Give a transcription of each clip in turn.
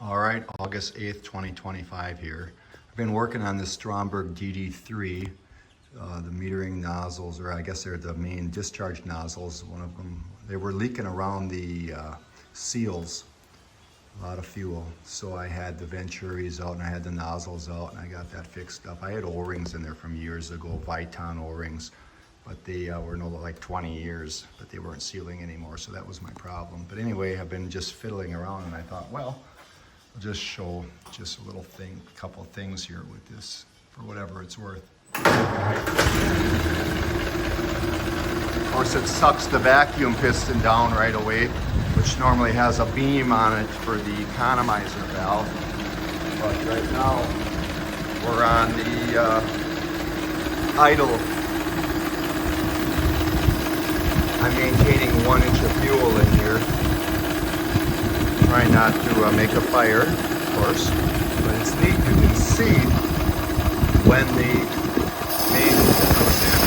All right, August 8th, 2025 here. I've been working on this Stromberg DD-3, the metering nozzles, or I guess they're the main discharge nozzles. One of them, they were leaking around the seals, a lot of fuel. So I had the venturis out and I had the nozzles out and I got that fixed up. I had O-rings in there from years ago, Viton O-rings, but they were like 20 years, but they weren't sealing anymore, so that was my problem. But anyway, I've been just fiddling around and I thought, well, I'll just show just a little thing, a couple of things here with this for whatever it's worth. Of course, it sucks the vacuum piston down right away, which normally has a beam on it for the economizer valve. But right now, we're on the idle. I'm maintaining 1 inch of fuel in here. Try not to make a fire, of course, but it's neat. You can see when the main goes in.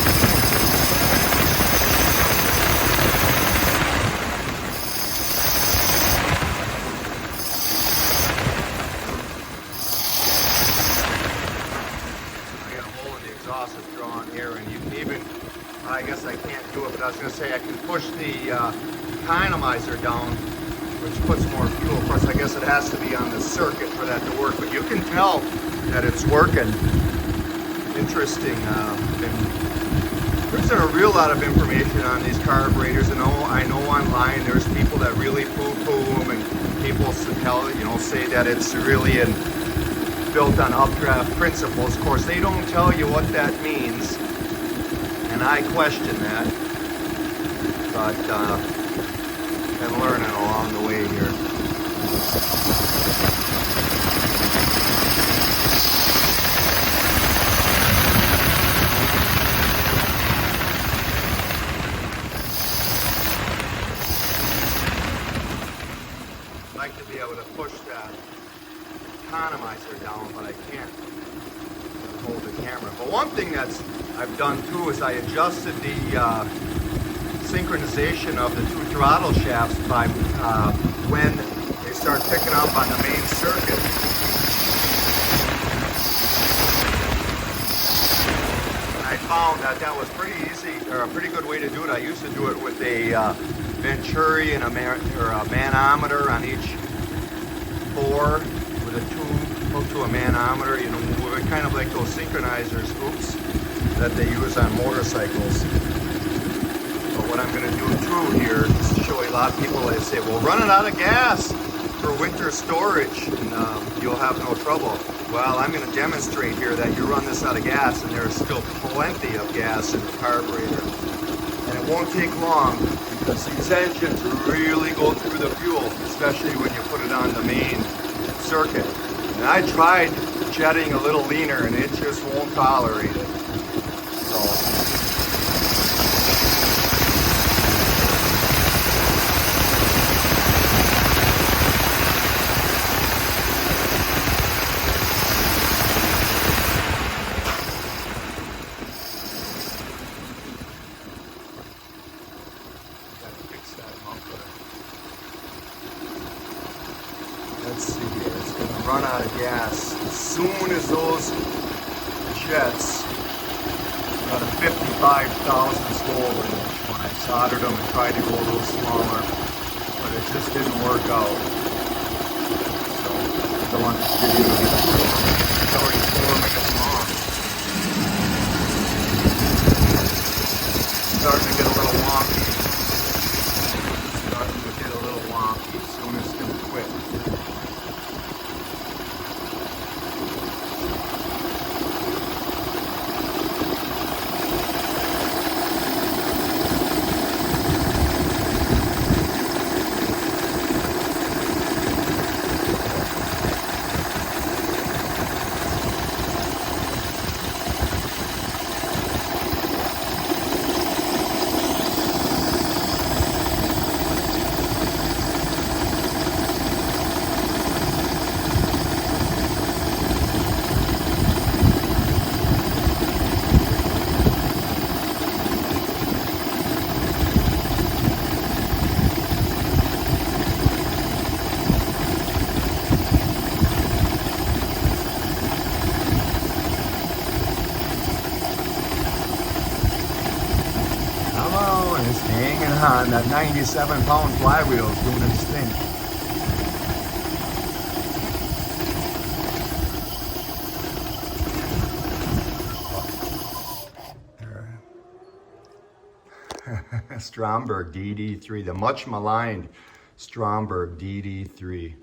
I got a hole in the exhaust that's drawing air, and you can even, I guess I can't do it, but I was going to say I can push the economizer down, which puts more fuel. Of course, I guess it has to be on the circuit for that to work, but you can tell that it's working. Interesting. There isn't a real lot of information on these carburetors. I know online there's people that really poo-poo them, and people say that it's really built on updraft principles. Of course, they don't tell you what that means, and I question that. But been learning along the way here. I'd like to be able to push that economizer down, but I can't hold the camera. But one thing I've done too is I adjusted the synchronization of the 2 throttle shafts by when they start picking up on the main circuit. And I found that was pretty easy, or a pretty good way to do it. I used to do it with a venturi and a manometer on each bore with a tube hooked to a manometer, with kind of like those synchronizers, that they use on motorcycles. What I'm going to do too here is show you a lot of people that say, well, run it out of gas for winter storage and you'll have no trouble. Well, I'm going to demonstrate here that you run this out of gas and there's still plenty of gas in the carburetor. And it won't take long because these engines really go through the fuel, especially when you put it on the main circuit. And I tried jetting a little leaner and it just won't tolerate it. So, let's see here, it's going to run out of gas as soon as those jets, about a 55 thousandths over when I soldered them and tried to go a little smaller, but it just didn't work out. So I don't want this video to be it's already 4 minutes long. It's starting to get a little wonky. Soon it's going to quit. Hanging on, that 97-pound flywheel is doing its thing. Stromberg DD-3, the much maligned Stromberg DD-3.